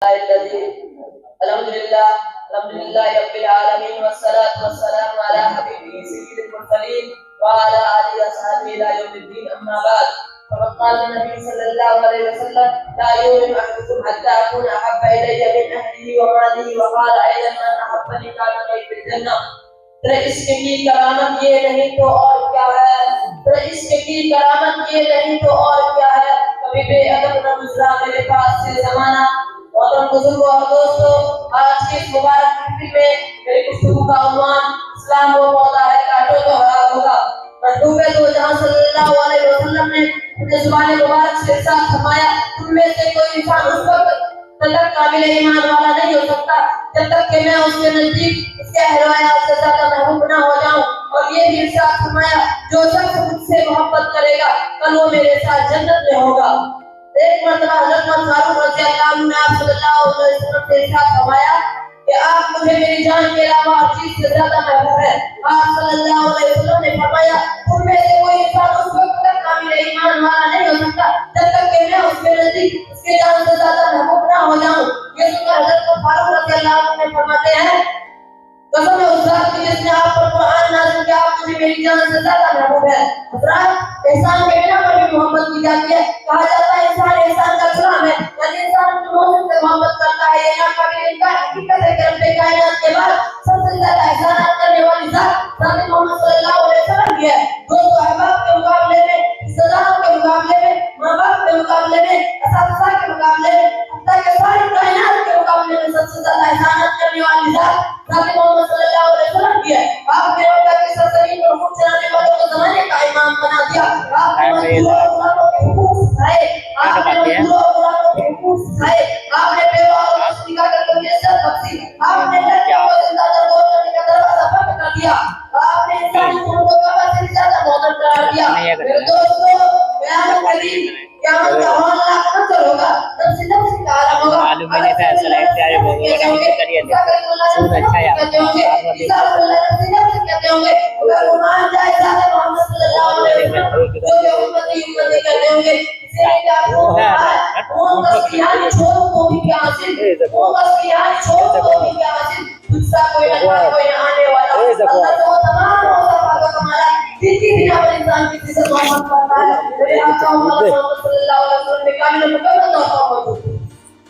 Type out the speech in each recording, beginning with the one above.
الحمد للہ رب العالمین والصلاة والسلام علی حبیبہ سید المرسلین وعلی آلہ وصحبہ الی یوم الدین اما بعد فقد قال النبی صلی اللہ علیہ وسلم لا یؤمن احدکم حتی اکون احب الی من اہلہ ومالہ وقال ایضا من احبنی کان معی فی الجنہ۔ عشق کی کرامت یہ نہیں تو اور کیا ہے، عشق کی کرامت یہ نہیں تو اور کیا ہے، کبھی بے ادب نہ گزرا میرے پاس سے زمانہ۔ محترم بزرگوں اور دوستوں، آج کی اس مبارک محفل میں میری گفتگو کا عنوان اسلام وہ پودا ہے کاٹو تو ہرا ہوگا۔ محبوب دو جہاں صلی اللہ علیہ وسلم نے اپنے زبان مبارک سے ارشاد فرمایا، تم میں سے کوئی انسان اس وقت تک قابل ایمان والا نہیں ہو سکتا جب تک کہ میں اس کے نزدیک اس کے اہل و عیال سے زیادہ محبوب نہ ہو جاؤں۔ اور یہ بھی ارشاد فرمایا، جو شخص مجھ سے محبت کرے گا کل وہ میرے ساتھ جنت میں ہوگا۔ ایک مرتبہ حضرت عمر فاروق رضی اللہ عنہ نے آپ صلی اللہ علیہ وسلم سے ارشاد فرمایا کہ آپ مجھے میری جان کے علاوہ ہر چیز سے زیادہ محبوب ہے۔ آپ صلی اللہ علیہ وسلم نے فرمایا، تم میں سے کوئی انسان اس وقت تک کامل ایمان والا نہیں ہو سکتا جب تک کہ میں اس کے نزدیک اس کے جان سے زیادہ محبوب نہ ہو جاؤں۔ یہ سن کر حضرت عمر فاروق رضی اللہ عنہ نے فرماتے ہیں، قسم ہے اس ذات کی جس نے آپ پر قرآن نازل کیا، آپ مجھے میری جان سے زیادہ محبوب ہے۔ حضرات، احسان کے بنا پر بھی محبت کی جاتی ہے۔ کہا جاتا ہے انسان احسان کا غلام ہے، یعنی انسان جو مومن سے محبت کرتا ہے، یہ ناقابل انکار حقیقت ہے کہ رب کائنات کے بعد سب سے زیادہ احسانات کرنے والی ذات حضرت محمد صلی اللہ علیہ وسلم کی ہے۔ دوستو، احباب کے مقابلے میں، رشتہ داروں کے مقابلے میں، ماں باپ کے مقابلے میں، اساتذہ کے مقابلے میں، حتیٰ کہ ساری کائنات کے مقابلے میں سب سے زیادہ احسانات کرنے والی ذات حضرت محمد صلی اللہ علیہ وسلم کی ہے۔ آپ نے مکہ کے سرزمین پر خوب چلانے والوں کو زمانے کا امام بنا دیا۔ آپ نے مزدوروں اور غلاموں کے حقوق سکھائے، آپ نے مزدوروں اور غلاموں کے حقوق سکھائے، آپ نے بیوہ اور بچوں نکاح کر کے انہیں عزت بخشی، آپ نے لڑکیوں کو زندہ درگور کرنے کا دروازہ بند کر دیا، آپ نے انسانی خون کو کعبہ سے بھی زیادہ محترم قرار دیا۔ میرے دوستو، قیامت کے دن قیامت کا معاملہ منظر ہوگا، نفس نفس کا عالم ہوگا۔ معلوم نہیں تھا ایسا لگتا ہے وہ کریے سود اچھا ہے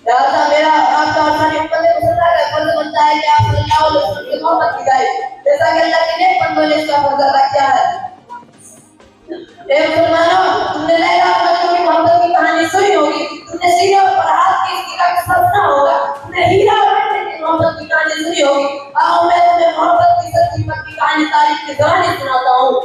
لہذا میرا آپ کا آسانی امت مسلمہ کا فرض بنتا ہے کہ آپ صلی اللہ علیہ وسلم کی محبت کی جائے، جیسا کہ اللہ کے نیک بندوں نے اس کا فرض ادا کیا ہے۔ اے مسلمانوں، تم نے لیلا اور مجنون کی محبت کی کہانی سنی ہوگی، تم نے سیروں پر ہاتھ کی اس کی کا سنا ہوگا، تم نے ہیرا اور مجنون کی محبت کی کہانی سنی ہوگی۔ آؤ میں تمہیں محبت کی سچی کی کہانی تاریخ کی کہانی سناتا ہوں۔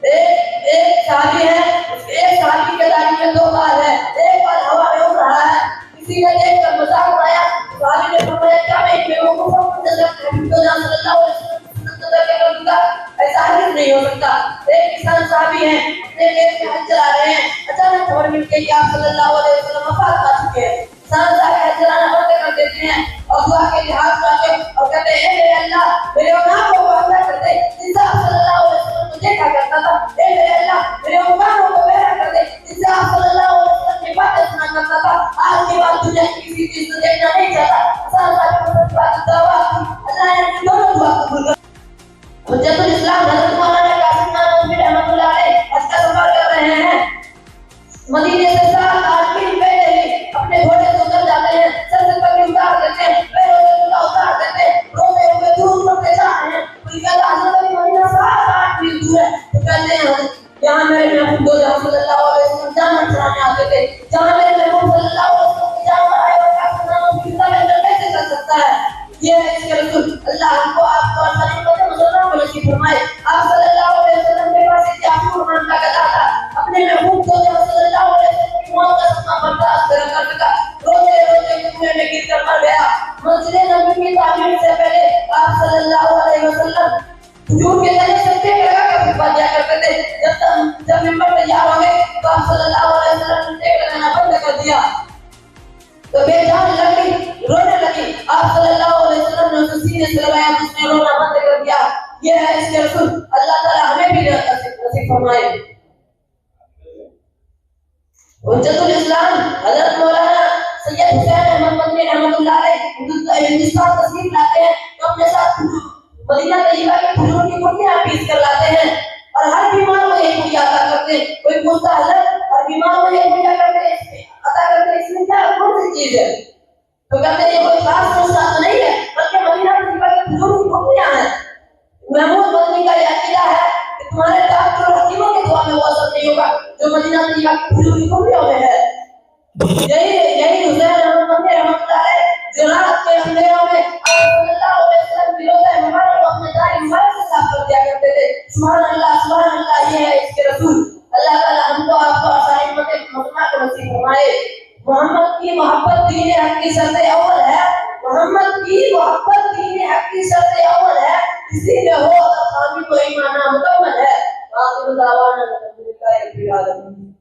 ایک صحابی ہے، ایک صحابی کے داڑھی میں دو بال ہے، ایک بال ہوا میں اڑ رہا ہے۔ کسی نے دیکھ کر مذاق اڑایا، صحابی نے فرمایا، کیا میں ایک بیوقوف ہوں جو صلی اللہ علیہ وسلم کا ایسا ہرگز نہیں ہو سکتا۔ ایک کسان صحابی ہیں، اپنے کھیت میں ہل چلا رہے ہیں، اچانک خبر ملتی ہے کہ آپ صلی اللہ علیہ وسلم وفات پا چکے ہیں۔ کسان صاحب ہل چلانا بند کر دیتے ہیں اور دعا کے لیے ہاتھ اٹھاتے اور کہتے ہیں، اے میرے اللہ، میرے گناہ کو معاف کر دے، جس سے آپ صلی اللہ علیہ وسلم کو دیکھا کرتا تھا۔ اے میرے اللہ، میرے گناہوں کو بہرا کر دے، جس سے آپ صلی اللہ علیہ وسلم کی باتیں سنا کرتا تھا۔ آج کے بعد دنیا کی کسی چیز کو دیکھنا نہیں چاہتا۔ کسان صاحب کو دعا کی، اللہ نے دونوں دعا قبول کر حجت الاسلام حضرت مولانا قاسم نانوتوی رحمۃ اللہ علیہ حج کا سفر کر رہے ہیں۔ مدینے سے 7-8 میل پہلے ہی اپنے گھوڑے کو اتر جاتے ہیں، سر سے پگڑی اتار دیتے ہیں، پیروں سے جوتا اتار دیتے ہیں، روتے ہوئے دور پڑتے جا رہے ہیں۔ کوئی کہتا ہے حضرت علی مدینہ 7-8 میل دور ہے، تو کہتے ہیں یہاں میرے محبوب دو جہاں صلی اللہ علیہ وسلم جانور چرانے آتے تھے، جہاں میرے محبوب صلی اللہ علیہ وسلم کی جانور آئے اور قاسم نانوتوی کی زمین کیسے کر سکتا ہے؟ یہ ہے اس کے رسول۔ اللہ ہم کو آپ کو اور ساری امت مسلمان کو نصیب فرمائے۔ آپ صلی اللہ علیہ وسلم کے پاس ایک جعفر نام کا گدھا تھا، اپنے محبوب کو جب صلی اللہ علیہ وسلم کی موت کا صدمہ برداشت کر سکا، روتے روتے کنویں میں گر کر مر گیا۔ مسجد نبوی کی تعمیر سے پہلے آپ صلی اللہ علیہ وسلم حضور کے ذریعے سجدے میں لگا کر خطبہ دیا کرتے تھے۔ جب ممبر تیار ہو گئے تو آپ صلی اللہ علیہ وسلم نے لگانا بند کر دیا، تو بے جان لگی، رونے لگی۔ آپ صلی اللہ علیہ وسلم نے اسے سینے سے لگایا، جس نے رونا بند کر دیا۔ یہ ہے اس کے رسول۔ اللہ تعالیٰ ہمیں بھی نصیب فرمائے۔ حجت الاسلام حضرت مولانا سید حسین احمد مدنی رحمۃ اللہ علیہ ہندوستان تشریف لاتے ہیں تو اپنے ساتھ مدینہ طیبہ کی کھجور کی پٹیاں پیس کر لاتے ہیں اور ہر بیمار کو ایک پٹی عطا کرتے ہیں. کوئی پوچھتا حضرت ہر بیمار کو ایک پٹی عطا کرتے ہیں اس میں کیا کون سی چیز ہے؟ تو کہتے ہیں یہ کوئی خاص نسخہ تو نہیں ہے بلکہ مدینہ طیبہ کی کھجور کی پٹیاں ہیں. محمود مدنی کا یہ عقیدہ ہے کہ تمہارے ڈاکٹر اور حکیموں کی دعا میں وہ اثر نہیں ہوگا جو مدینہ طیبہ کی کھجور کی پٹیوں میں ہے. یہی حسین احمد مدنی رحمۃ اللہ علیہ جو رات کے اندھیروں میں آپ صلی اللہ علیہ وسلم کی روزہ مبارک کو اپنے داڑھی مبارک سے صاف کر دیا کرتے تھے. سبحان اللہ یہ ہے اس کے رسول. اللہ تعالیٰ ہم کو آپ کو آسانی مطمئنہ کو نصیب فرمائے. محمد کی محبت دین حق کی شرط اول ہے. محمد کی محبت دین حق کی شرط اول ہے. اسی میں ہو تو خامی کو ایمان مکمل ہے. آخر دعوانا الحمدللہ رب العالمین.